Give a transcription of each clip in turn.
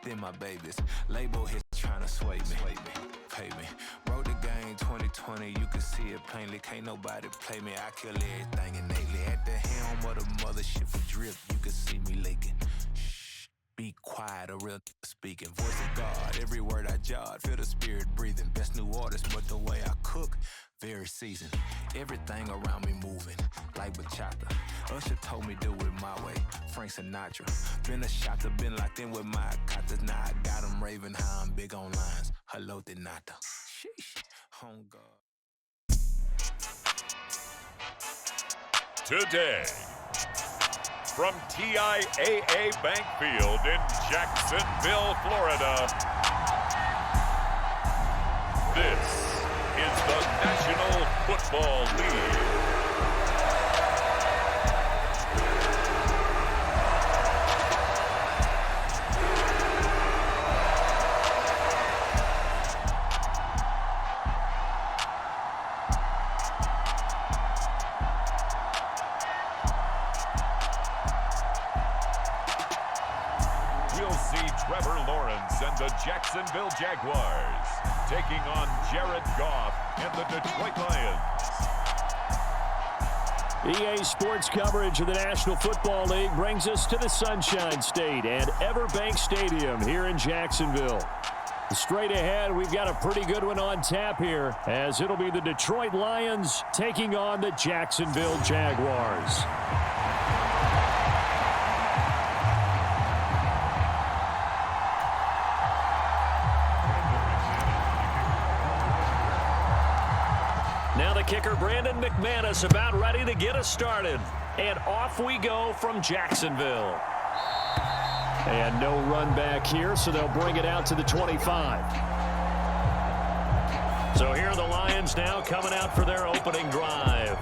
then my babies. Label hits trying to sway me, pay me. Wrote the game 2020, you can see it plainly. Can't nobody play me, I kill everything innately. At the helm of the mothership for drip, you can see me leaking. Shh, be quiet, a real speaking. Voice of God, every word I jot. Feel the spirit breathing. Best new artist, but the way I cook, very seasoned. Everything around me moving, like bachata. Usher told me do it my way, Frank Sinatra. Been a shotter, been locked in with my katas. Now I got them raving how I'm big on lines. Hello, Denata. Sheesh, home God. Today, from TIAA Bank Field in Jacksonville, Florida, this is the National Football League. We'll see Trevor Lawrence and the Jacksonville Jaguars taking on Jared Goff and the Detroit Lions. EA Sports coverage of the National Football League brings us to the Sunshine State and Everbank Stadium here in Jacksonville. Straight ahead, we've got a pretty good one on tap here, as it'll be the Detroit Lions taking on the Jacksonville Jaguars. Now the kicker, Brandon McManus, about ready to get us started. And off we go from Jacksonville. And no run back here, so they'll bring it out to the 25. So here are the Lions now coming out for their opening drive.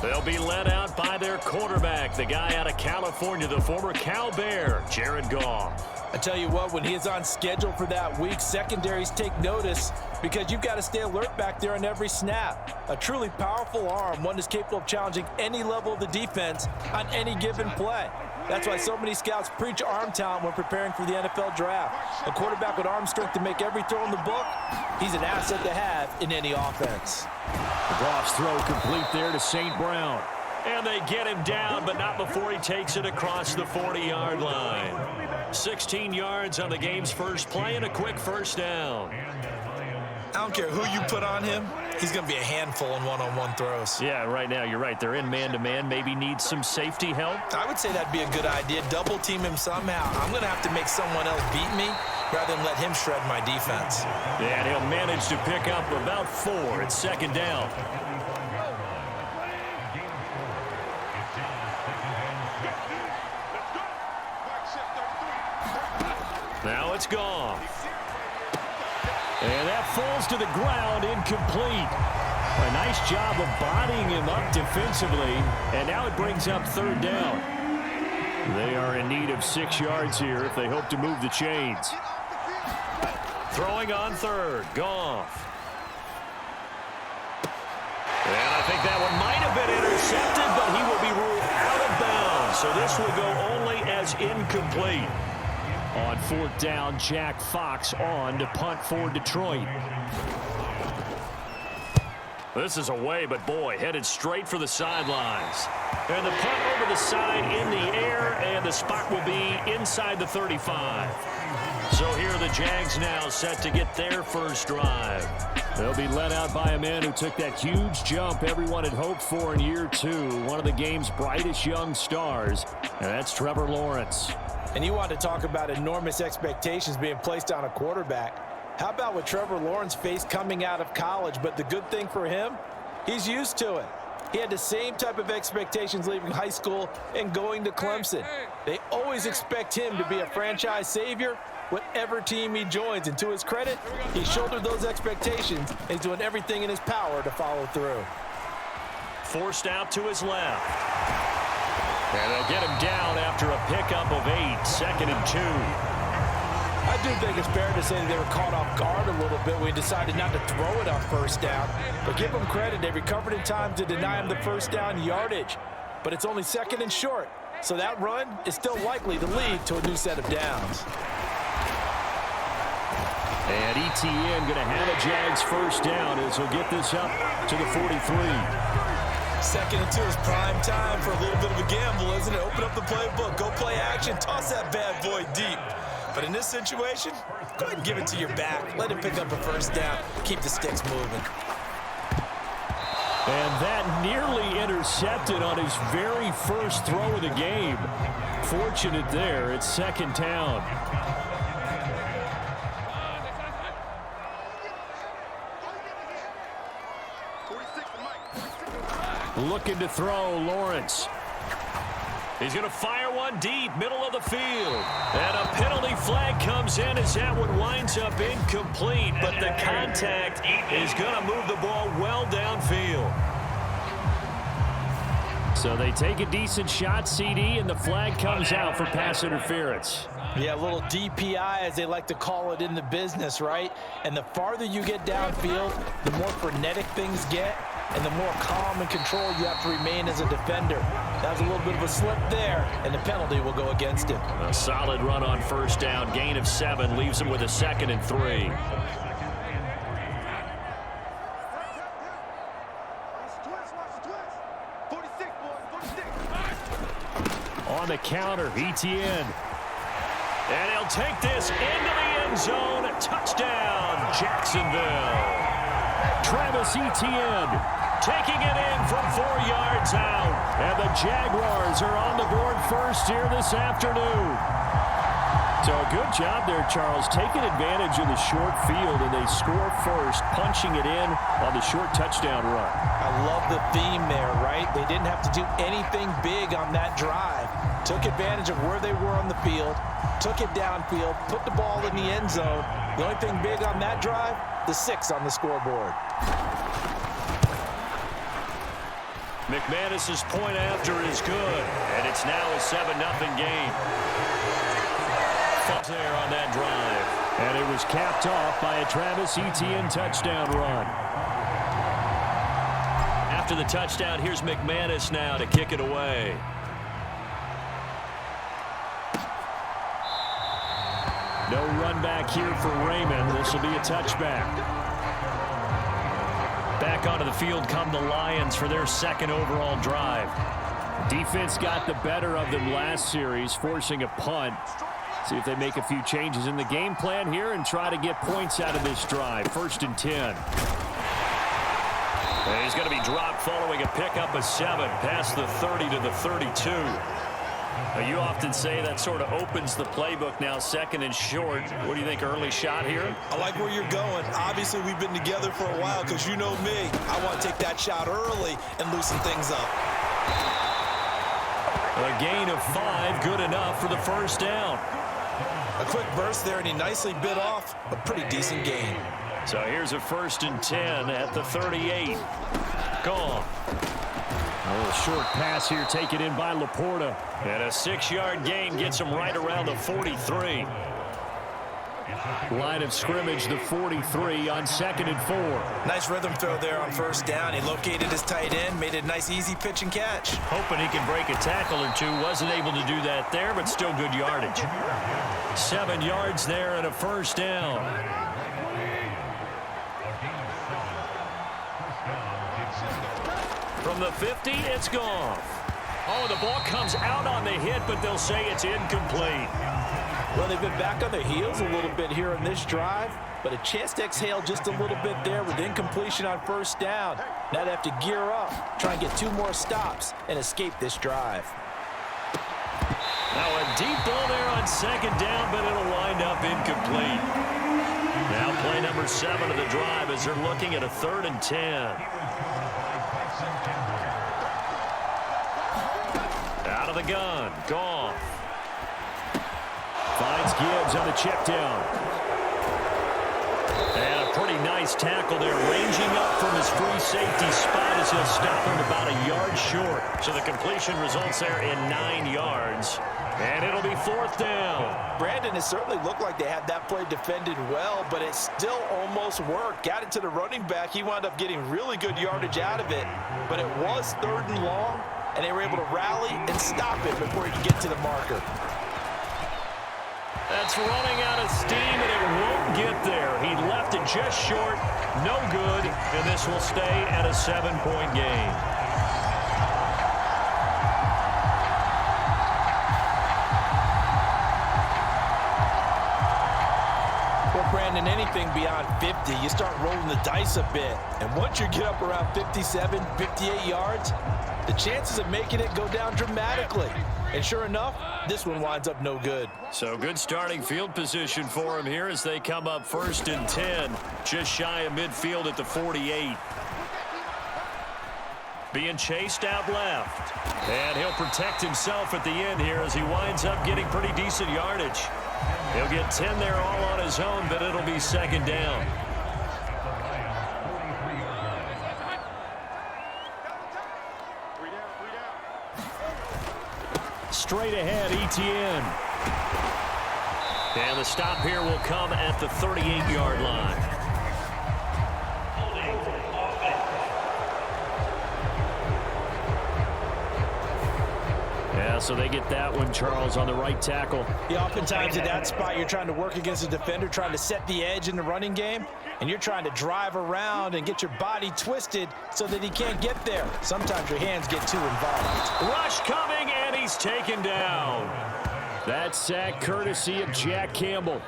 They'll be led out by their quarterback, the guy out of California, the former Cal Bear, Jared Goff. I tell you what, when he's on schedule for that week, secondaries take notice because you've got to stay alert back there on every snap. A truly powerful arm, one that's capable of challenging any level of the defense on any given play. That's why so many scouts preach arm talent when preparing for the NFL draft. A quarterback with arm strength to make every throw in the book, he's an asset to have in any offense. Goff's throw complete there to St. Brown. And they get him down, but not before he takes it across the 40-yard line. 16 yards on the game's first play and a quick first down. I don't care who you put on him, he's going to be a handful in one-on-one throws. Yeah, right now, you're right. They're in man-to-man. Maybe needs some safety help. I would say that'd be a good idea. Double team him somehow. I'm going to have to make someone else beat me rather than let him shred my defense. Yeah, and he'll manage to pick up about 4 at second down. Now it's Goff. And that falls to the ground, incomplete. A nice job of bodying him up defensively, and now it brings up third down. They are in need of 6 yards here if they hope to move the chains. Throwing on third, Goff. And I think that one might have been intercepted, but he will be ruled out of bounds. So this will go only as incomplete. On fourth down, Jack Fox on to punt for Detroit. This is away, but boy, headed straight for the sidelines. And the punt over the side in the air, and the spot will be inside the 35. So here are the Jags now set to get their first drive. They'll be led out by a man who took that huge jump everyone had hoped for in year 2, one of the game's brightest young stars, and that's Trevor Lawrence. And you want to talk about enormous expectations being placed on a quarterback. How about what Trevor Lawrence faced coming out of college? But the good thing for him, he's used to it. He had the same type of expectations leaving high school and going to Clemson. They always expect him to be a franchise savior, whatever team he joins. And to his credit, he shouldered those expectations and he's doing everything in his power to follow through. Forced out to his left. And they'll get him down after a pickup of 8, 2nd and 2. I do think it's fair to say that they were caught off guard a little bit when he decided not to throw it on first down. But give them credit, they recovered in time to deny him the first down yardage. But it's only 2nd and short, so that run is still likely to lead to a new set of downs. ETN going to have a Jags first down as he'll get this up to the 43. Second and 2 is prime time for a little bit of a gamble, isn't it? Open up the playbook, go play action, toss that bad boy deep. But in this situation, go ahead and give it to your back. Let him pick up a first down. Keep the sticks moving. And that nearly intercepted on his very first throw of the game. Fortunate there. It's second down. Looking to throw, Lawrence. He's going to fire one deep, middle of the field. And a penalty flag comes in as that one winds up incomplete. But the contact is going to move the ball well downfield. So they take a decent shot, CD, and the flag comes out for pass interference. Yeah, a little DPI, as they like to call it in the business, right? And the farther you get downfield, the more frenetic things get, and the more calm and control you have to remain as a defender. That was a little bit of a slip there, and the penalty will go against him. A solid run on first down, gain of 7, leaves him with a 2nd and 3. On the counter, ETN. And he'll take this into the end zone. Touchdown, Jacksonville. Travis Etienne taking it in from 4 yards out. And the Jaguars are on the board first here this afternoon. So a good job there, Charles, taking advantage of the short field, and they score first, punching it in on the short touchdown run. I love the theme there, right? They didn't have to do anything big on that drive. Took advantage of where they were on the field, took it downfield, put the ball in the end zone. The only thing big on that drive, the 6 on the scoreboard. McManus's point after is good, and it's now a 7-0 game. There on that drive. And it was capped off by a Travis Etienne touchdown run. After the touchdown, here's McManus now to kick it away. No run back here for Raymond. This will be a touchback. Back onto the field come the Lions for their 2nd overall drive. Defense got the better of them last series, forcing a punt. See if they make a few changes in the game plan here and try to get points out of this drive. 1st and 10. And he's going to be dropped following a pickup of 7 past the 30 to the 32. Now, you often say that sort of opens the playbook now, 2nd and short. What do you think, early shot here? I like where you're going. Obviously, we've been together for a while because you know me. I want to take that shot early and loosen things up. A gain of 5, good enough for the first down. A quick burst there, and he nicely bit off a pretty decent gain. So here's a 1st and 10 at the 38. Gone. A little short pass here taken in by Laporta. And a 6-yard gain gets him right around the 43. Line of scrimmage, the 43 on 2nd and 4. Nice rhythm throw there on first down. He located his tight end, made a nice easy pitch and catch. Hoping he can break a tackle or two. Wasn't able to do that there, but still good yardage. 7 yards there and a first down. From the 50, it's gone. Oh, the ball comes out on the hit, but they'll say it's incomplete. Well, they've been back on their heels a little bit here in this drive, but a chance to exhale just a little bit there with incompletion on first down. Now they have to gear up, try and get 2 more stops, and escape this drive. Now a deep ball there on 2nd down, but it'll wind up incomplete. Now play number 7 of the drive as they're looking at a 3rd and 10. Out of the gun, Goff. Finds Gibbs on the check down. And a pretty nice tackle there, ranging up from his free safety spot as he'll stop him about a yard short. So the completion results there in 9 yards. And it'll be 4th down. Brandon, it certainly looked like they had that play defended well, but it still almost worked. Got it to the running back. He wound up getting really good yardage out of it. But it was 3rd and long, and they were able to rally and stop it before he could get to the marker. That's running out of steam, and it won't couldn't get there. He left it just short. No good. And this will stay at a 7-point game. Brandon, anything beyond 50, you start rolling the dice a bit. And once you get up around 57, 58 yards, the chances of making it go down dramatically. And sure enough, this one winds up no good. So good starting field position for him here as they come up 1st and 10, just shy of midfield at the 48. Being chased out left. And he'll protect himself at the end here as he winds up getting pretty decent yardage. He'll get 10 there all on his own, but it'll be 2nd down. Straight ahead, Etienne. And the stop here will come at the 38-yard line. So they get that one, Charles, on the right tackle. Yeah, oftentimes in that spot, you're trying to work against a defender, trying to set the edge in the running game, and you're trying to drive around and get your body twisted so that he can't get there. Sometimes your hands get too involved. Rush coming, and he's taken down. That sack courtesy of Jack Campbell.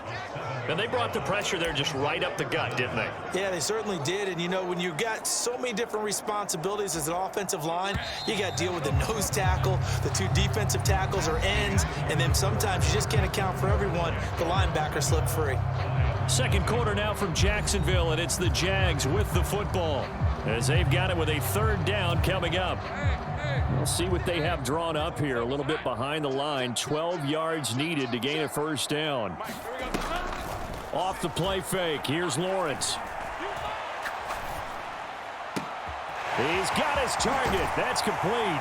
And they brought the pressure there just right up the gut, didn't they? Yeah, they certainly did. And, you know, when you've got so many different responsibilities as an offensive line, you got to deal with the nose tackle, the 2 defensive tackles or ends, and then sometimes you just can't account for everyone. The linebacker slipped free. 2nd quarter now from Jacksonville, and it's the Jags with the football as they've got it with a 3rd down coming up. We'll see what they have drawn up here. A little bit behind the line. 12 yards needed to gain a 1st down. Off the play fake. Here's Lawrence. He's got his target. That's complete.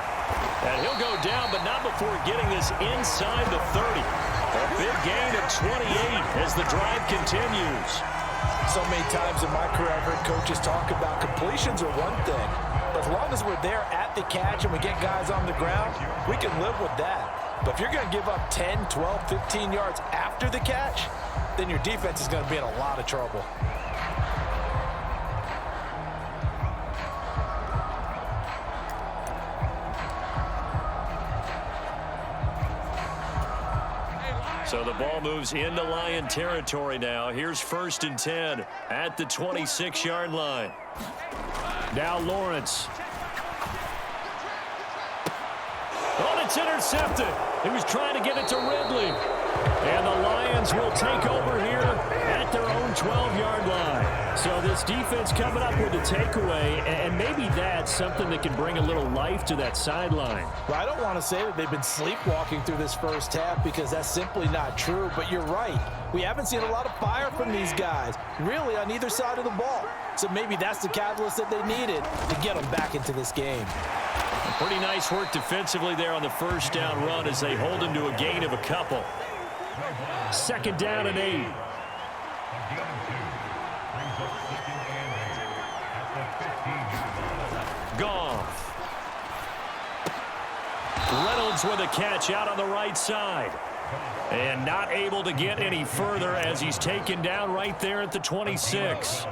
And he'll go down, but not before getting this inside the 30. A big gain of 28 as the drive continues. So many times in my career, I've heard coaches talk about completions are one thing. But as long as we're there at the catch and we get guys on the ground, we can live with that. But if you're going to give up 10, 12, 15 yards after the catch, then your defense is going to be in a lot of trouble. So the ball moves into Lion territory now. Here's 1st and 10 at the 26-yard line. Now Lawrence. Oh, it's intercepted. He was trying to get it to Ridley. And the Lions will take over here at their own 12-yard line. So this defense coming up with a takeaway, and maybe that's something that can bring a little life to that sideline. Well, I don't want to say that they've been sleepwalking through this first half because that's simply not true, but you're right. We haven't seen a lot of fire from these guys, really, on either side of the ball. So maybe that's the catalyst that they needed to get them back into this game. Pretty nice work defensively there on the 1st down run as they hold him to a gain of a couple. 2nd down and 8. Goff. Reynolds with a catch out on the right side. And not able to get any further as he's taken down right there at the 26.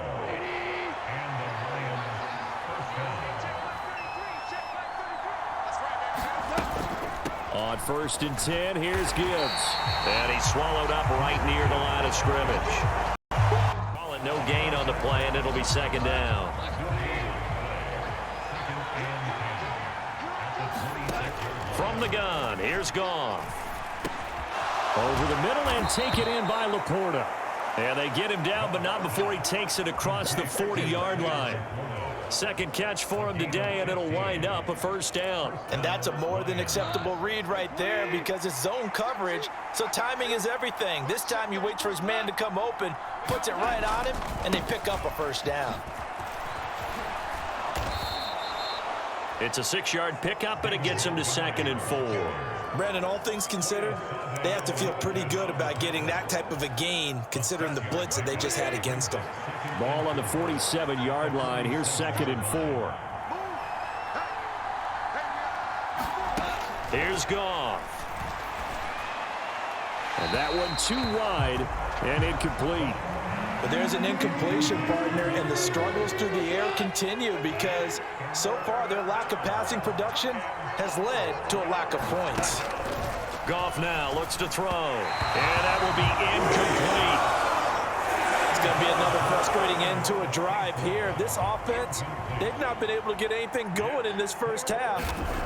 On 1st and 10, here's Gibbs. And he's swallowed up right near the line of scrimmage. Call it no gain on the play, and it'll be 2nd down. From the gun, here's Goff. Over the middle and taken in by Laporta. And they get him down, but not before he takes it across the 40-yard line. 2nd catch for him today, and it'll wind up a 1st down. And that's a more than acceptable read right there because it's zone coverage, so timing is everything. This time he waits for his man to come open, puts it right on him, and they pick up a 1st down. It's a 6-yard pickup, and it gets him to 2nd and 4. Brandon, all things considered, they have to feel pretty good about getting that type of a gain considering the blitz that they just had against them. Ball on the 47-yard line. Here's 2nd and 4. Here's Goff. And that one too wide and incomplete. But there's an incompletion, partner, and the struggles through the air continue because so far their lack of passing production has led to a lack of points. Goff now looks to throw, and that will be incomplete. It's going to be another frustrating end to a drive here. This offense, they've not been able to get anything going in this first half,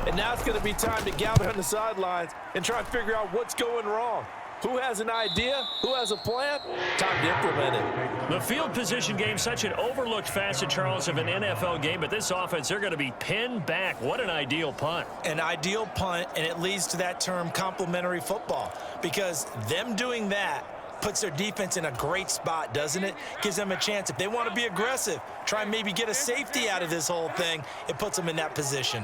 and now it's going to be time to gather on the sidelines and try and figure out what's going wrong. Who has an idea? Who has a plan? Time to implement it. The field position game, such an overlooked facet, Charles, of an NFL game, but this offense, they're going to be pinned back. What an ideal punt. An ideal punt, and it leads to that term complementary football, because them doing that puts their defense in a great spot, doesn't it? Gives them a chance. If they want to be aggressive, try and maybe get a safety out of this whole thing, it puts them in that position.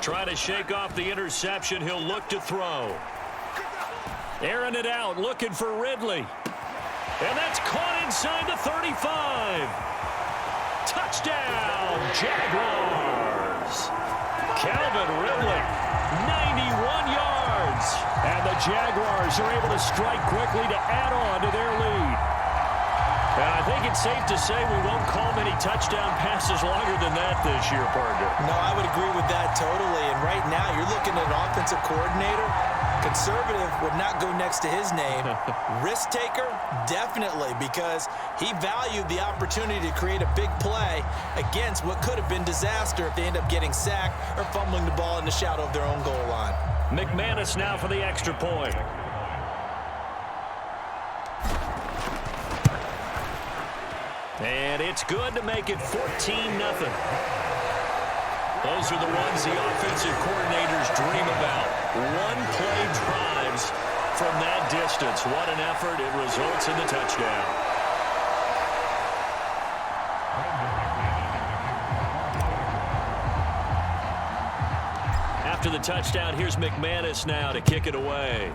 Try to shake off the interception. He'll look to throw. Airing it out, looking for Ridley. And that's caught inside the 35. Touchdown, Jaguars. Calvin Ridley, 91 yards. And the Jaguars are able to strike quickly to add on to their lead. And I think it's safe to say we won't call many touchdown passes longer than that this year, partner. No, I would agree with that totally. And right now, you're looking at an offensive coordinator. Conservative would not go next to his name. Risk taker, definitely, because he valued the opportunity to create a big play against what could have been disaster if they end up getting sacked or fumbling the ball in the shadow of their own goal line. McManus now for the extra point. And it's good to make it 14-0. Those are the ones the offensive coordinators dream about. One-play drives from that distance. What an effort. It results in the touchdown. After the touchdown, here's McManus now to kick it away.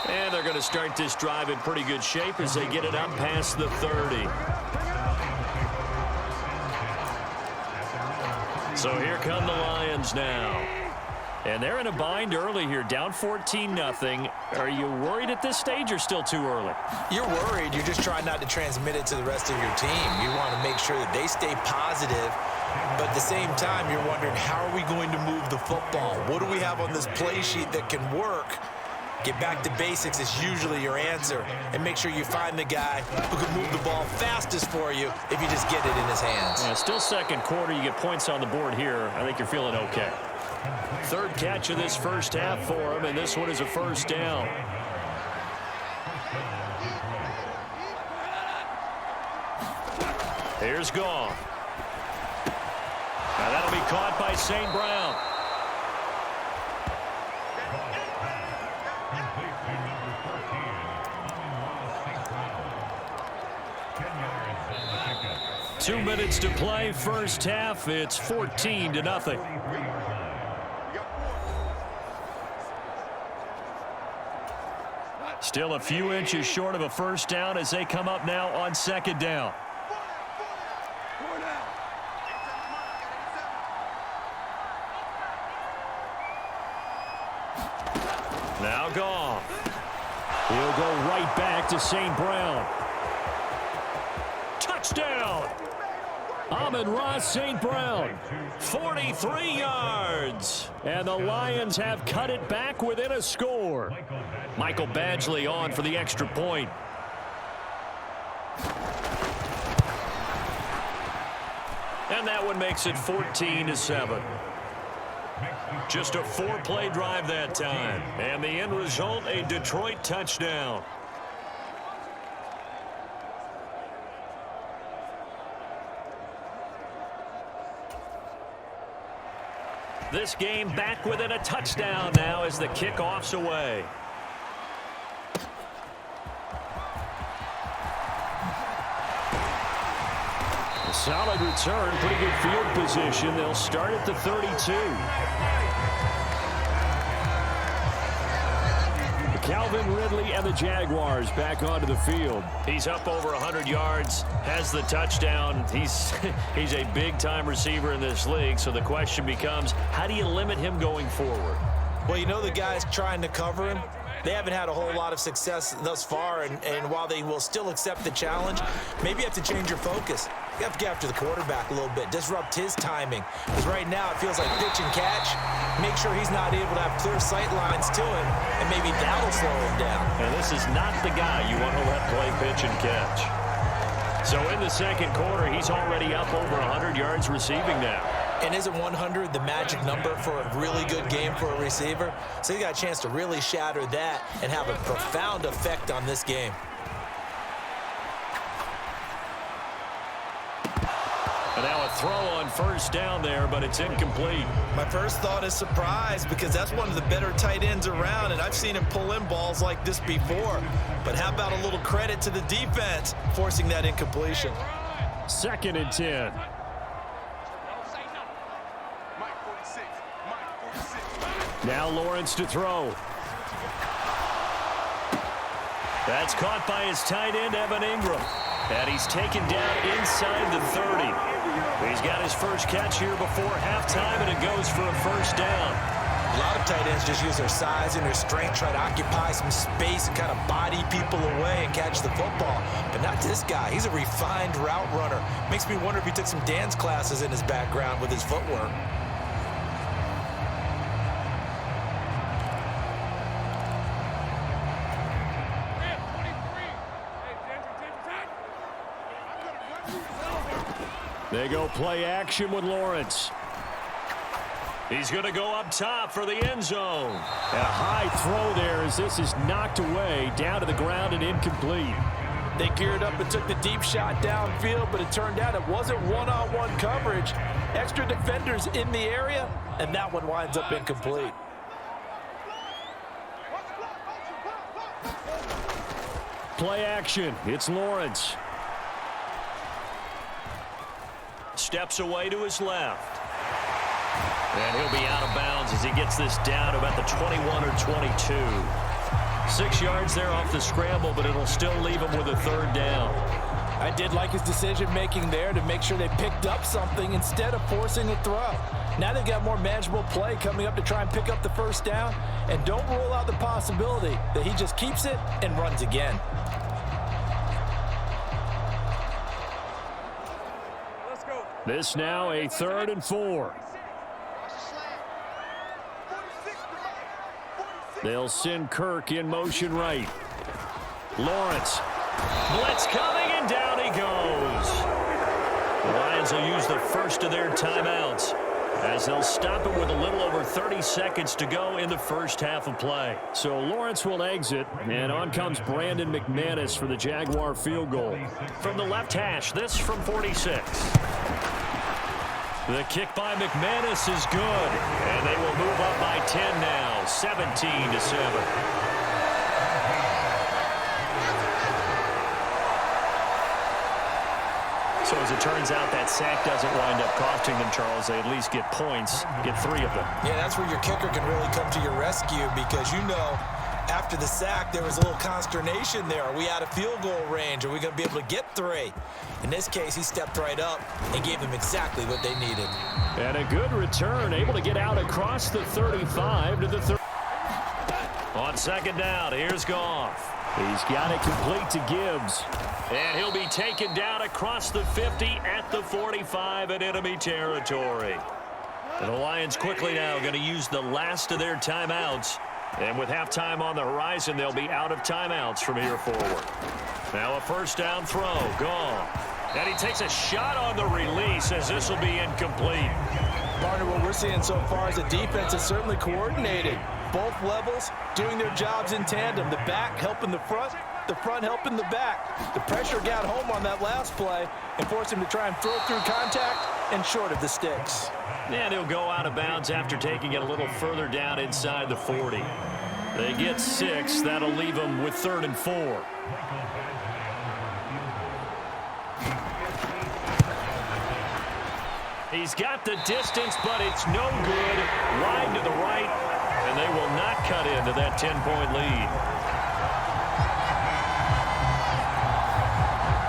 And they're going to start this drive in pretty good shape as they get it up past the 30. So here come the Lions now. And they're in a bind early here, down 14-0. Are you worried at this stage or still too early? You're worried. You're just trying not to transmit it to the rest of your team. You want to make sure that they stay positive. But at the same time, you're wondering, how are we going to move the football? What do we have on this play sheet that can work? Get back to basics is usually your answer. And make sure you find the guy who can move the ball fastest for you if you just get it in his hands. Yeah, still second quarter. You get points on the board here. I think you're feeling okay. Third catch of this first half for him, and this one is a first down. Here's Goff. Now that'll be caught by St. Brown. Two minutes to play, first half. It's 14-0. Still a few inches short of a first down as they come up now on second down. Now Goff. He'll go right back to St. Brown. Touchdown! Amon-Ra St. Brown, 43 yards. And the Lions have cut it back within a score. Michael Badgley on for the extra point. And that one makes it 14-7. Just a four-play drive that time. And the end result, a Detroit touchdown. This game back within a touchdown now as the kickoff's away. A solid return, pretty good field position. They'll start at the 32. Calvin Ridley and the Jaguars back onto the field. He's up over 100 yards, has the touchdown. He's a big-time receiver in this league, so the question becomes, how do you limit him going forward? Well, you know the guys trying to cover him, they haven't had a whole lot of success thus far, and while they will still accept the challenge, maybe you have to change your focus. You have to get after the quarterback a little bit, disrupt his timing. Because right now it feels like pitch and catch. Make sure he's not able to have clear sight lines to him, and maybe that'll slow him down. And this is not the guy you want to let play pitch and catch. So in the second quarter, he's already up over 100 yards receiving now. And isn't 100 the magic number for a really good game for a receiver? So he got a chance to really shatter that and have a profound effect on this game. And now a throw on first down there, but it's incomplete. My first thought is surprise, because that's one of the better tight ends around, and I've seen him pull in balls like this before. But how about a little credit to the defense forcing that incompletion? 2nd and 10. Now Lawrence to throw. That's caught by his tight end, Evan Ingram. And he's taken down inside the 30. He's got his first catch here before halftime, and it goes for a first down. A lot of tight ends just use their size and their strength, try to occupy some space and kind of body people away and catch the football. But not this guy. He's a refined route runner. Makes me wonder if he took some dance classes in his background with his footwork. They go play action with Lawrence. He's going to go up top for the end zone. And a high throw there as this is knocked away, down to the ground and incomplete. They geared up and took the deep shot downfield, but it turned out it wasn't one-on-one coverage. Extra defenders in the area, and that one winds up incomplete. Play action. It's Lawrence. Steps away to his left. And he'll be out of bounds as he gets this down about the 21 or 22. 6 yards there off the scramble, but it'll still leave him with a third down. I did like his decision-making there to make sure they picked up something instead of forcing a throw. Now they've got more manageable play coming up to try and pick up the first down, and don't rule out the possibility that he just keeps it and runs again. This now a 3rd and 4. They'll send Kirk in motion right. Lawrence. Blitz coming, and down he goes. The Lions will use the first of their timeouts as they'll stop it with a little over 30 seconds to go in the first half of play. So Lawrence will exit, and on comes Brandon McManus for the Jaguar field goal. From the left hash, this from 46. The kick by McManus is good, and they will move up by 10 now, 17-7. So as it turns out, that sack doesn't wind up costing them, Charles. They at least get points, get 3 of them. Yeah, that's where your kicker can really come to your rescue, because you know after the sack there was a little consternation there. Are we out of field goal range? Are we going to be able to get 3? In this case, he stepped right up and gave them exactly what they needed. And a good return, able to get out across the 35 to the 30. On second down, here's Goff. He's got it complete to Gibbs. And he'll be taken down across the 50 at the 45 in enemy territory. And the Lions quickly now going to use the last of their timeouts. And with halftime on the horizon, they'll be out of timeouts from here forward. Now a first down throw, gone. And he takes a shot on the release as this will be incomplete. Partner, what we're seeing so far is the defense is certainly coordinated. Both levels doing their jobs in tandem. The back helping the front helping the back. The pressure got home on that last play and forced him to try and throw through contact and short of the sticks. And he'll go out of bounds after taking it a little further down inside the 40. They get 6. That'll leave them with 3rd and 4. He's got the distance, but it's no good. Wide to the right, and they will not cut into that 10-point lead.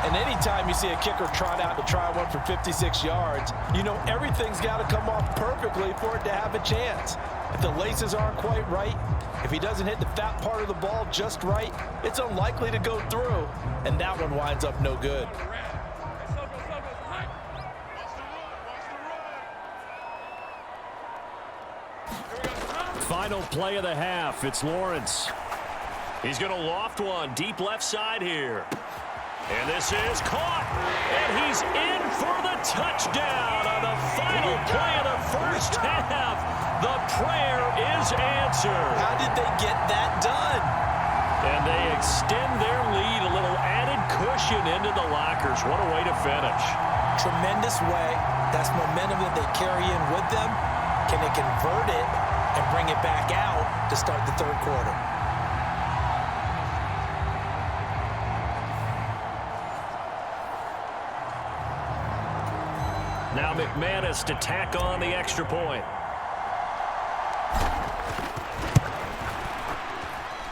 And anytime you see a kicker trot out to try one for 56 yards, you know everything's got to come off perfectly for it to have a chance. If the laces aren't quite right, if he doesn't hit the fat part of the ball just right, it's unlikely to go through, and that one winds up no good. Final play of the half. It's Lawrence. He's going to loft one deep left side here. And this is caught. And he's in for the touchdown on the final play of the first half. The prayer is answered. How did they get that done? And they extend their lead, a little added cushion into the lockers. What a way to finish. Tremendous way. That's momentum that they carry in with them. Can they convert it and bring it back out to start the third quarter? Now McManus to tack on the extra point.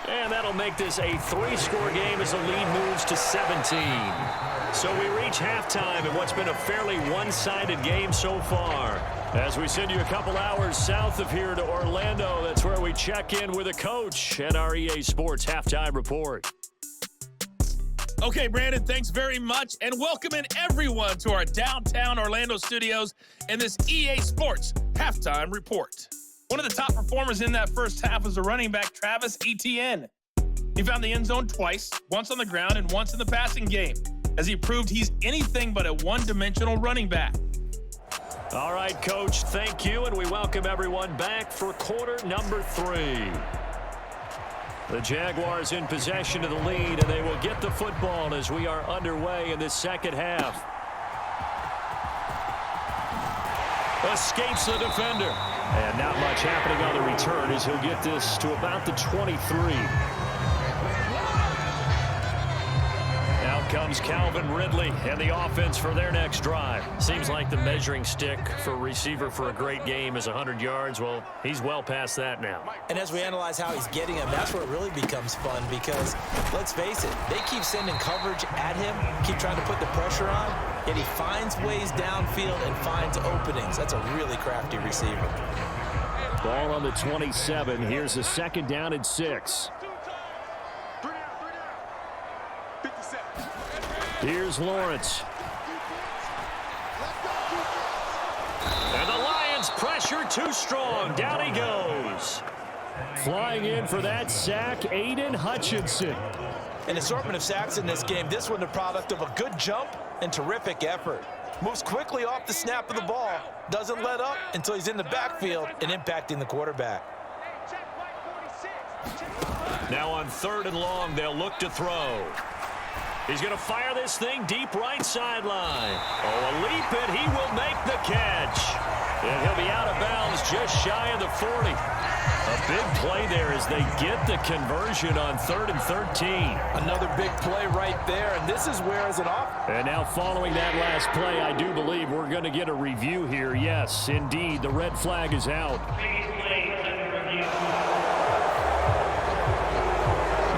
And that'll make this a 3-score game as the lead moves to 17. So we reach halftime in what's been a fairly one-sided game so far. As we send you a couple hours south of here to Orlando, that's where we check in with a coach at our EA Sports Halftime Report. Okay, Brandon, thanks very much, and welcome in everyone to our downtown Orlando studios and this EA Sports Halftime Report. One of the top performers in that first half was the running back Travis Etienne. He found the end zone twice, once on the ground and once in the passing game, as he proved he's anything but a one-dimensional running back. All right, Coach, thank you, and we welcome everyone back for quarter number 3. The Jaguars in possession of the lead, and they will get the football as we are underway in this second half. Escapes the defender. And not much happening on the return as he'll get this to about the 23. Out comes Calvin Ridley and the offense for their next drive. Seems like the measuring stick for a receiver for a great game is 100 yards. Well, he's well past that now. And as we analyze how he's getting them, that's where it really becomes fun because, let's face it, they keep sending coverage at him, keep trying to put the pressure on, yet he finds ways downfield and finds openings. That's a really crafty receiver. Ball on the 27. Here's a second down and 6. Here's Lawrence. And the Lions pressure too strong. Down he goes. Flying in for that sack, Aiden Hutchinson. An assortment of sacks in this game. This one the product of a good jump and terrific effort. Moves quickly off the snap of the ball. Doesn't let up until he's in the backfield and impacting the quarterback. Now on 3rd and long, they'll look to throw. He's going to fire this thing deep right sideline. Oh, a leap, and he will make the catch. And he'll be out of bounds just shy of the 40. A big play there as they get the conversion on 3rd and 13. Another big play right there, and this is where as an off. And now following that last play, I do believe we're going to get a review here. Yes, indeed, the red flag is out.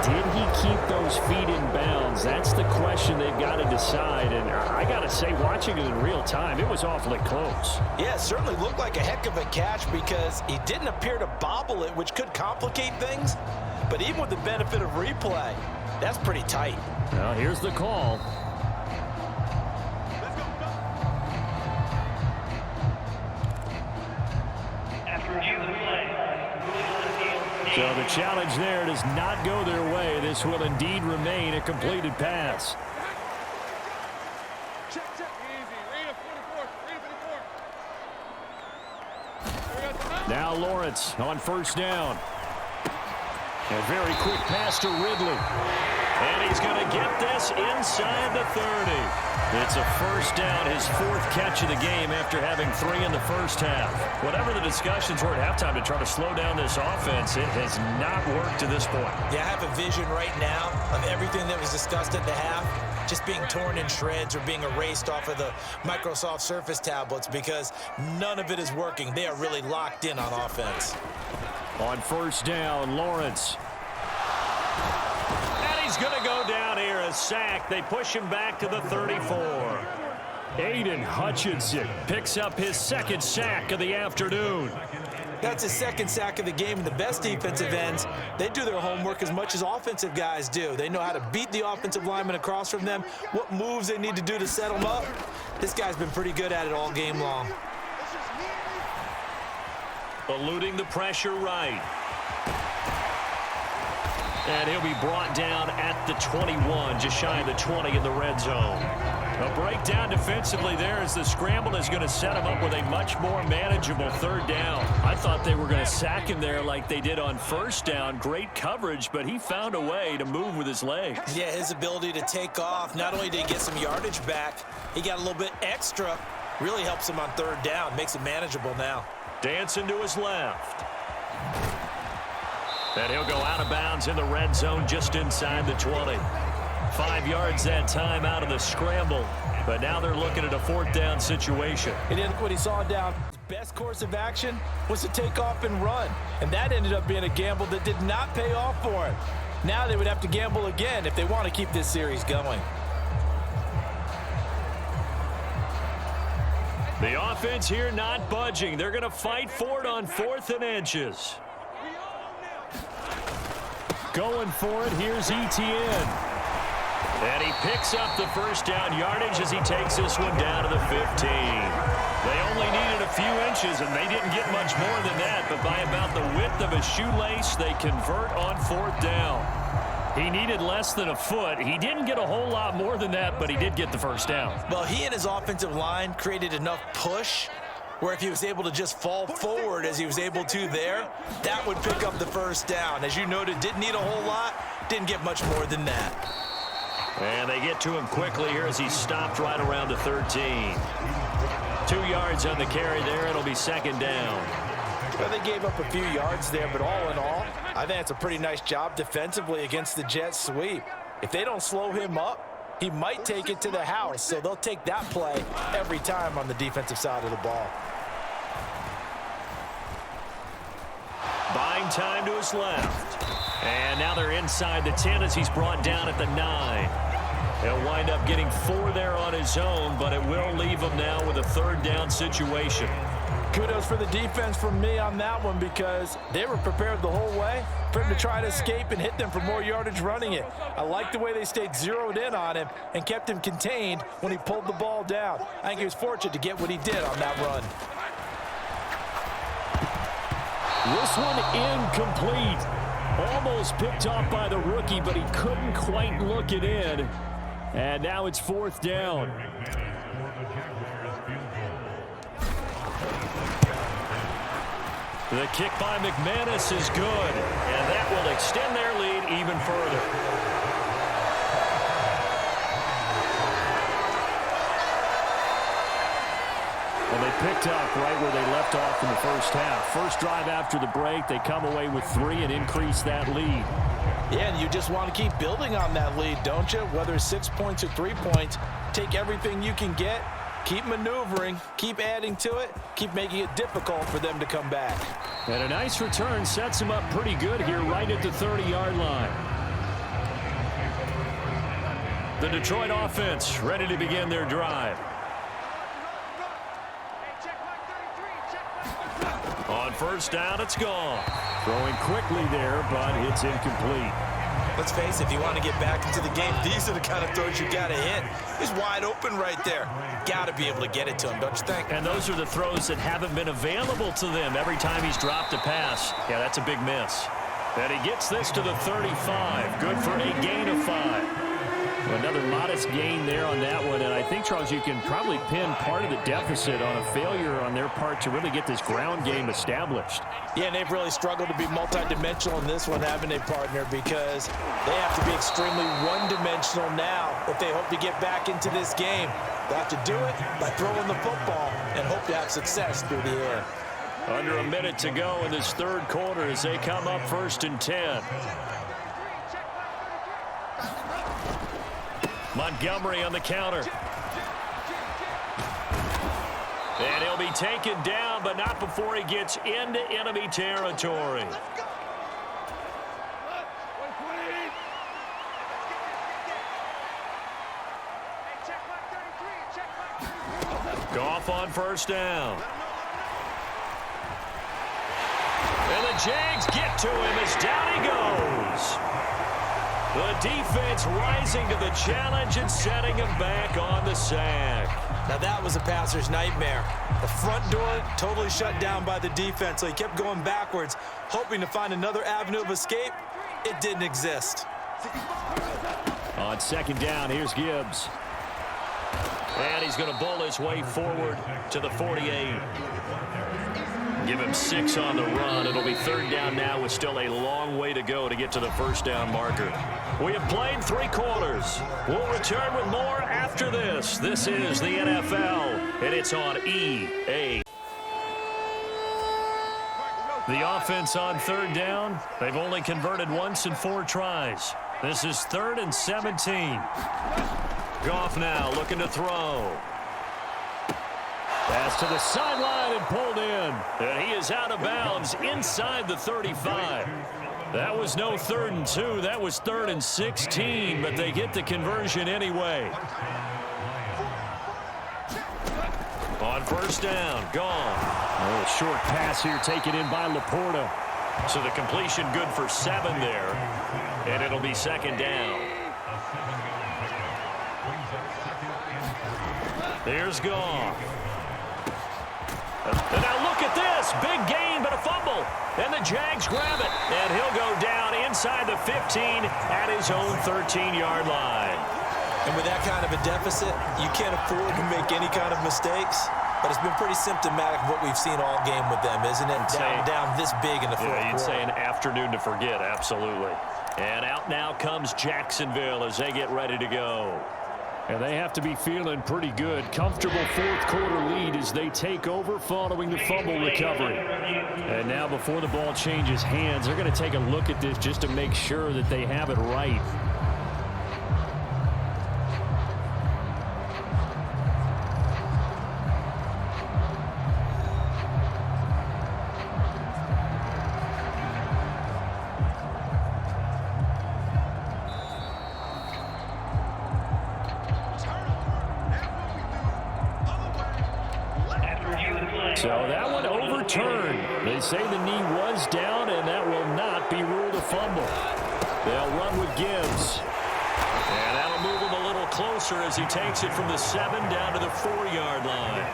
Did he keep those feet in bounds? That's the question they've got to decide. And I got to say, watching it in real time, it was awfully close. Yeah, it certainly looked like a heck of a catch because he didn't appear to bobble it, which could complicate things. But even with the benefit of replay, that's pretty tight. Now, here's the call. So the challenge there does not go their way. This will indeed remain a completed pass. Now Lawrence on 1st down. A very quick pass to Ridley. And he's going to get this inside the 30. It's a 1st down, his 4th catch of the game after having 3 in the first half. Whatever the discussions were at halftime to try to slow down this offense, it has not worked to this point. Yeah, I have a vision right now of everything that was discussed at the half just being torn in shreds or being erased off of the Microsoft Surface tablets because none of it is working. They are really locked in on offense. On 1st down, Lawrence. And he's going to go down here, a sack. They push him back to the 34. Aiden Hutchinson picks up his 2nd sack of the afternoon. That's his second sack of the game. And the best defensive ends, they do their homework as much as offensive guys do. They know how to beat the offensive lineman across from them, what moves they need to do to set them up. This guy's been pretty good at it all game long. Eluding the pressure right. And he'll be brought down at the 21, just shy of the 20 in the red zone. A breakdown defensively there as the scramble is going to set him up with a much more manageable third down. I thought they were going to sack him there like they did on first down. Great coverage, but he found a way to move with his legs. Yeah, his ability to take off. Not only did he get some yardage back, he got a little bit extra. Really helps him on third down. Makes it manageable now. Dancing to his left. And he'll go out of bounds in the red zone just inside the 20. 5 yards that time out of the scramble. But now they're looking at a fourth down situation. He didn't what he saw down. His best course of action was to take off and run. And that ended up being a gamble that did not pay off for him. Now they would have to gamble again if they want to keep this series going. The offense here not budging. They're going to fight for it on 4th and inches. Going for it, here's Etienne. And he picks up the first down yardage as he takes this one down to the 15. They only needed a few inches, and they didn't get much more than that, but by about the width of a shoelace, they convert on 4th down. He needed less than a foot. He didn't get a whole lot more than that, but he did get the first down. Well, he and his offensive line created enough push where if he was able to just fall forward as he was able to there, that would pick up the first down. As you noted, didn't need a whole lot, didn't get much more than that. And they get to him quickly here as he stopped right around the 13. 2 yards on the carry there. It'll be second down. Well, they gave up a few yards there, but all in all, I think it's a pretty nice job defensively against the Jets sweep. If they don't slow him up, he might take it to the house, so they'll take that play every time on the defensive side of the ball. Buying time to his left. And now they're inside the 10 as he's brought down at the 9. He'll wind up getting 4 there on his own, but it will leave him now with a third down situation. Kudos for the defense from me on that one because they were prepared the whole way for him to try to escape and hit them for more yardage running it. I like the way they stayed zeroed in on him and kept him contained when he pulled the ball down. I think he was fortunate to get what he did on that run. This one incomplete. Almost picked off by the rookie, but he couldn't quite look it in. And now it's 4th down. The kick by McManus is good, and that will extend their lead even further. Well, they picked up right where they left off in the first half. First drive after the break, they come away with 3 and increase that lead. Yeah, and you just want to keep building on that lead, don't you? Whether it's 6 points or 3 points, take everything you can get, keep maneuvering, keep adding to it, keep making it difficult for them to come back. And a nice return sets them up pretty good here right at the 30-yard line. The Detroit offense ready to begin their drive. On first down, it's gone. Throwing quickly there, but it's incomplete. Let's face it, if you want to get back into the game, these are the kind of throws you got to hit. He's wide open right there. Got to be able to get it to him, don't you think? And those are the throws that haven't been available to them every time he's dropped a pass. Yeah, that's a big miss. And he gets this to the 35. Good for a gain of 5. Another modest gain there on that one, and I think, Charles, you can probably pin part of the deficit on a failure on their part to really get this ground game established. Yeah, and they've really struggled to be multidimensional in this one, having a partner, because they have to be extremely one-dimensional now if they hope to get back into this game. They'll have to do it by throwing the football and hope to have success through the air. Under a minute to go in this third quarter as they come up 1st and 10. Montgomery on the counter. And he'll be taken down, but not before he gets into enemy territory. Goff on first down. the Jags get to him as down he goes. The defense rising to the challenge and setting him back on the sack. Now that was a passer's nightmare. The front door totally shut down by the defense, so he kept going backwards, hoping to find another avenue of escape. It didn't exist. On second down, here's Gibbs. And he's going to bowl his way forward to the 48. Give him 6 on the run. It'll be third down now with still a long way to go to get to the first down marker. We have played 3 quarters. We'll return with more after this. This is the NFL, and it's on EA. The offense on third down, they've only converted once in 4 tries. This is 3rd and 17. Goff now looking to throw. Pass to the sideline and pulled in. And he is out of bounds inside the 35. That was no 3rd and 2. That was 3rd and 16, but they get the conversion anyway. On first down, gone. A short pass here taken in by Laporta. So the completion good for 7 there. And it'll be second down. Here's Goff. And now look at this. Big gain, but a fumble. And the Jags grab it. And he'll go down inside the 15 at his own 13-yard line. And with that kind of a deficit, you can't afford to make any kind of mistakes. But it's been pretty symptomatic of what we've seen all game with them, isn't it? Down this big in the fourth quarter. You'd say an afternoon to forget, absolutely. And out now comes Jacksonville as they get ready to go. And they have to be feeling pretty good. Comfortable fourth quarter lead as they take over following the fumble recovery. And now before the ball changes hands, they're going to take a look at this just to make sure that they have it right. So that one overturned. They say the knee was down, and that will not be ruled a fumble. They'll run with Gibbs. And that'll move him a little closer as he takes it from the 7 down to the 4-yard line.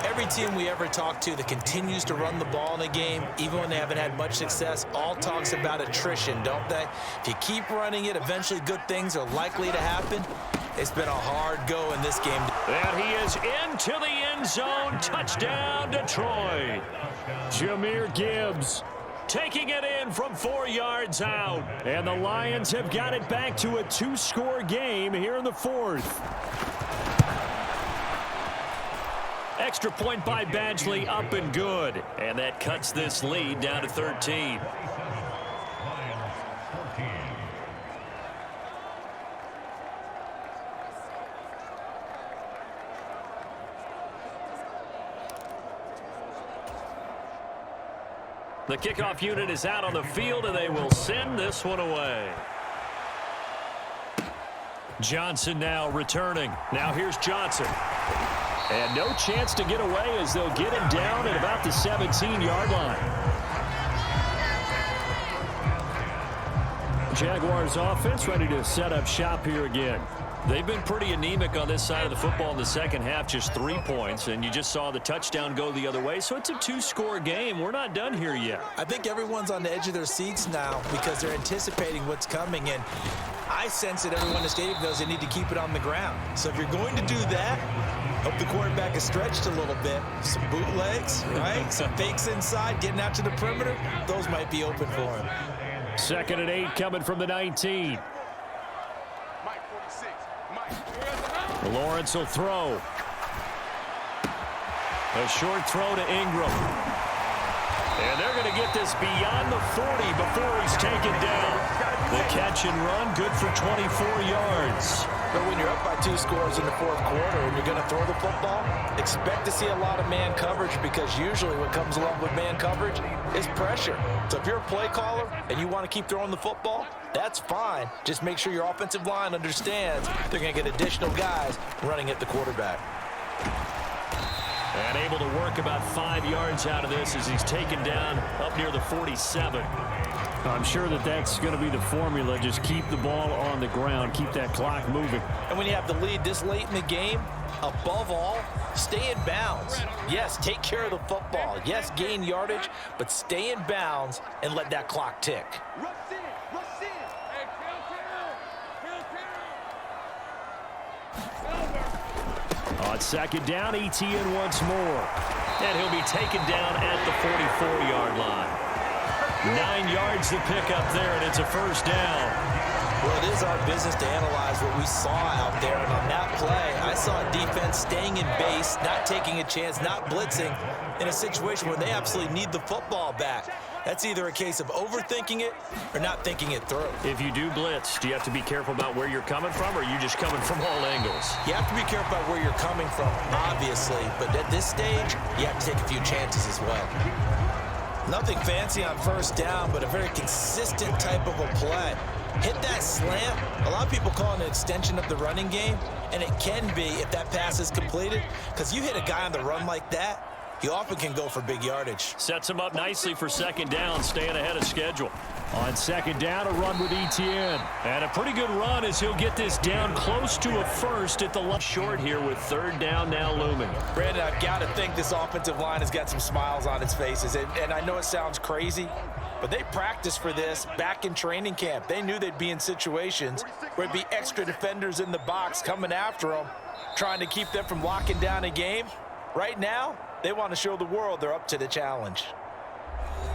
Every team we ever talk to that continues to run the ball in a game, even when they haven't had much success, all talks about attrition, don't they? If you keep running it, eventually good things are likely to happen. It's been a hard go in this game. And he is into the end zone. Touchdown, Detroit. Jahmyr Gibbs taking it in from 4 yards out. And the Lions have got it back to a 2-score game here in the 4th. Extra point by Badgley, up and good. And that cuts this lead down to 13. The kickoff unit is out on the field, and they will send this one away. Johnson now returning. Now here's Johnson. And no chance to get away as they'll get him down at about the 17-yard line. Jaguars offense ready to set up shop here again. They've been pretty anemic on this side of the football in the second half, just 3 points, and you just saw the touchdown go the other way, so it's a 2-score game. We're not done here yet. I think everyone's on the edge of their seats now because they're anticipating what's coming, and I sense that everyone in the stadium knows they need to keep it on the ground. So if you're going to do that, hope the quarterback is stretched a little bit. Some bootlegs, right? Some fakes inside, getting out to the perimeter. Those might be open for him. 2nd and 8 coming from the 19. Lawrence will throw. A short throw to Ingram. And they're going to get this beyond the 40 before he's taken down. The catch and run, good for 24 yards. But when you're up by 2 scores in the fourth quarter and you're going to throw the football, expect to see a lot of man coverage because usually what comes along with man coverage is pressure. So if you're a play caller and you want to keep throwing the football, that's fine. Just make sure your offensive line understands they're going to get additional guys running at the quarterback. And able to work about 5 yards out of this as he's taken down up near the 47. I'm sure that that's going to be the formula. Just keep the ball on the ground. Keep that clock moving. And when you have the lead this late in the game, above all, stay in bounds. Yes, take care of the football. Yes, gain yardage, but stay in bounds and let that clock tick. On second down, ETN once more. And he'll be taken down at the 44-yard line. 9 yards to pick up there, and it's a first down. Well, it is our business to analyze what we saw out there. And on that play, I saw a defense staying in base, not taking a chance, not blitzing in a situation where they absolutely need the football back. That's either a case of overthinking it or not thinking it through. If you do blitz, do you have to be careful about where you're coming from, or are you just coming from all angles? You have to be careful about where you're coming from, obviously. But at this stage, you have to take a few chances as well. Nothing fancy on first down, but a very consistent type of a play. Hit that slant. A lot of people call it an extension of the running game, and it can be if that pass is completed, because you hit a guy on the run like that, you often can go for big yardage. Sets him up nicely for second down, staying ahead of schedule. On second down, a run with ETN. And a pretty good run as he'll get this down close to a first at the left short here with third down now looming. Brandon, I've got to think this offensive line has got some smiles on its faces. And I know it sounds crazy, but they practiced for this back in training camp. They knew they'd be in situations where it'd be extra defenders in the box coming after them, trying to keep them from locking down a game. Right now, they want to show the world they're up to the challenge.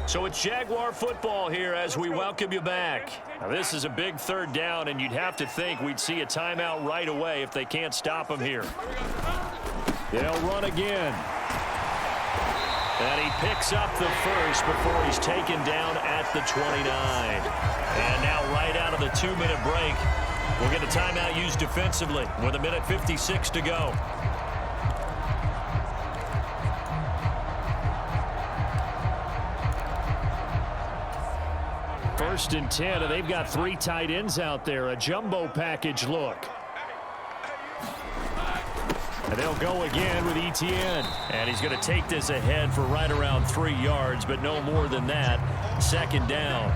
So it's Jaguar football here as we welcome you back. Now this is a big third down, and you'd have to think we'd see a timeout right away if they can't stop him here. They'll run again. And he picks up the first before he's taken down at the 29. And now right out of the 2-minute break, we'll get a timeout used defensively with 1:56 to go. First and 10, and they've got 3 tight ends out there. A jumbo package look. And they'll go again with ETN. And he's going to take this ahead for right around 3 yards, but no more than that. Second down.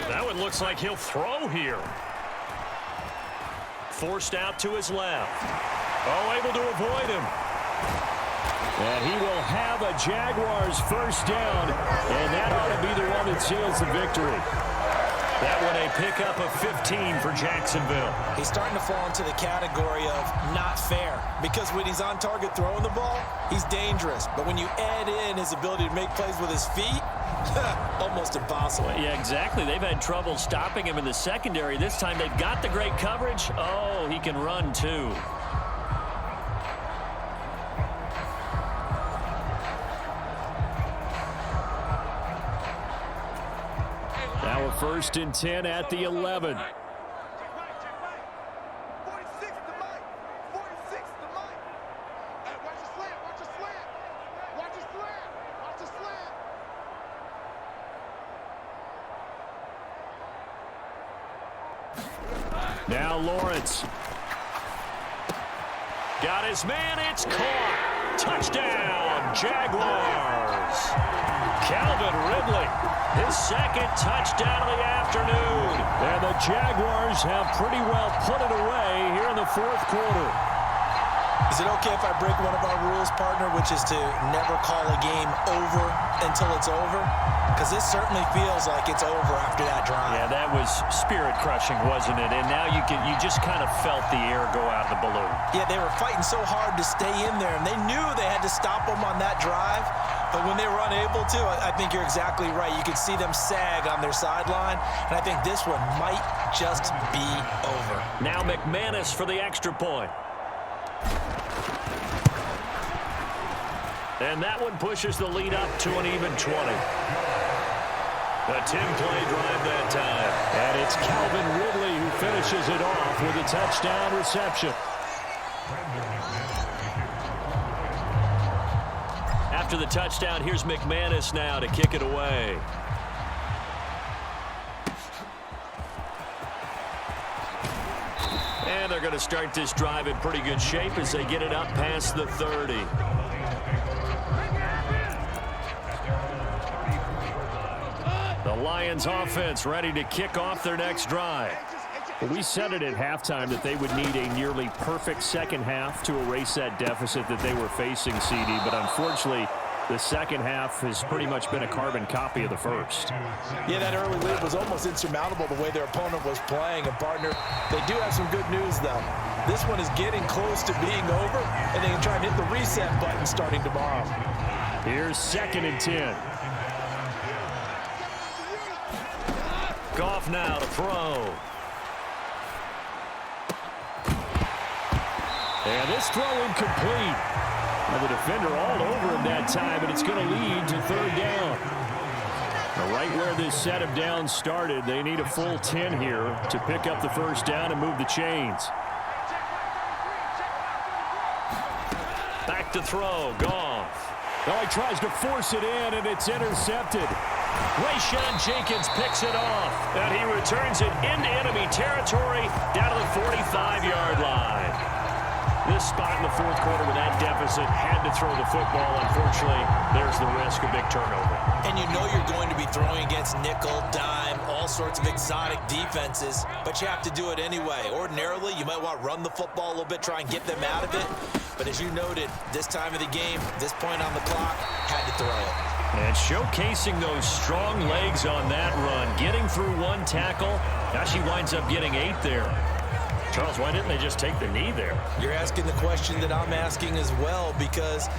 That one looks like he'll throw here. Forced out to his left. Oh, able to avoid him. And he will have a Jaguars first down, and that ought to be the one that seals the victory. That one a pickup of 15 for Jacksonville. He's starting to fall into the category of not fair, because when he's on target throwing the ball, he's dangerous. But when you add in his ability to make plays with his feet, almost impossible. Well, yeah, exactly. They've had trouble stopping him in the secondary. This time they've got the great coverage. Oh, he can run too. Now a first and 10 at the 11. Now Lawrence. Got his man, it's caught. Touchdown, Jaguars. Calvin Ridley, his second touchdown of the afternoon. And the Jaguars have pretty well put it away here in the fourth quarter. Is it okay if I break one of our rules, partner, which is to never call a game over until it's over? Because this certainly feels like it's over after that drive. Yeah, that was spirit-crushing, wasn't it? And now you just kind of felt the air go out of the balloon. Yeah, they were fighting so hard to stay in there, and they knew they had to stop them on that drive. But when they were unable to, I think you're exactly right. You could see them sag on their sideline, and I think this one might just be over. Now McManus for the extra point. And that one pushes the lead up to an even 20. A 10-play drive that time. And it's Calvin Ridley who finishes it off with a touchdown reception. after the touchdown, here's McManus now to kick it away. And they're going to start this drive in pretty good shape as they get it up past the 30. The Lions offense ready to kick off their next drive. We said it at halftime that they would need a nearly perfect second half to erase that deficit that they were facing, CD. But unfortunately, the second half has pretty much been a carbon copy of the first. Yeah, that early lead was almost insurmountable the way their opponent was playing. And, partner, they do have some good news, though. This one is getting close to being over, and they can try and hit the reset button starting tomorrow. Here's 2nd and 10. Goff now to throw. And this throw incomplete. And the defender all over him that time, and it's going to lead to 3rd down. Now, right where this set of downs started, they need a full 10 here to pick up the 1st down and move the chains. Back to throw, Goff. Oh, he tries to force it in, and it's intercepted. Rayshawn Jenkins picks it off, and he returns it into enemy territory down to the 45-yard line. This spot in the 4th quarter with that deficit had to throw the football. Unfortunately, there's the risk of big turnover. And you know you're going to be throwing against nickel, dime, all sorts of exotic defenses, but you have to do it anyway. Ordinarily, you might want to run the football a little bit, try and get them out of it. But as you noted, this time of the game, this point on the clock, had to throw it. And showcasing those strong legs on that run, getting through 1 tackle. Now she winds up getting 8 there. Charles, why didn't they just take the knee there? You're asking the question that I'm asking as well, because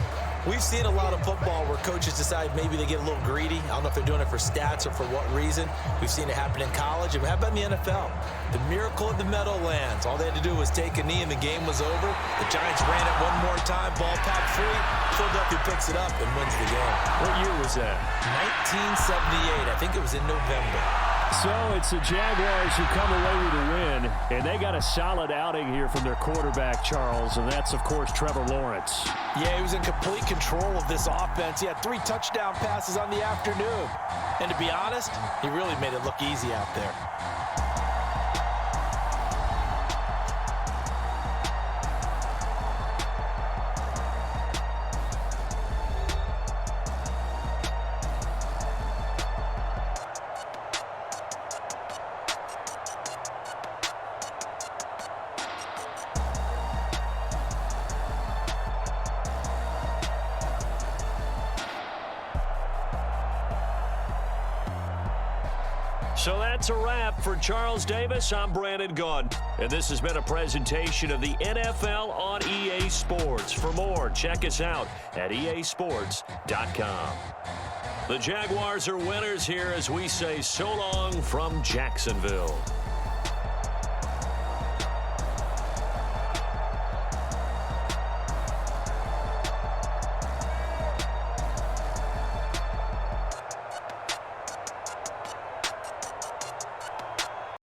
we've seen a lot of football where coaches decide maybe they get a little greedy. I don't know if they're doing it for stats or for what reason. We've seen it happen in college, and how about in the NFL? The miracle of the Meadowlands. All they had to do was take a knee, and the game was over. The Giants ran it one more time, ball popped free. Philadelphia picks it up and wins the game. What year was that? 1978. I think it was in November. So it's the Jaguars who come away with a win, and they got a solid outing here from their quarterback, Charles, and that's, of course, Trevor Lawrence. Yeah, he was in complete control of this offense. He had 3 touchdown passes on the afternoon. And to be honest, he really made it look easy out there. So that's a wrap for Charles Davis. I'm Brandon Gaudin, and this has been a presentation of the NFL on EA Sports. For more, check us out at easports.com. The Jaguars are winners here as we say so long from Jacksonville.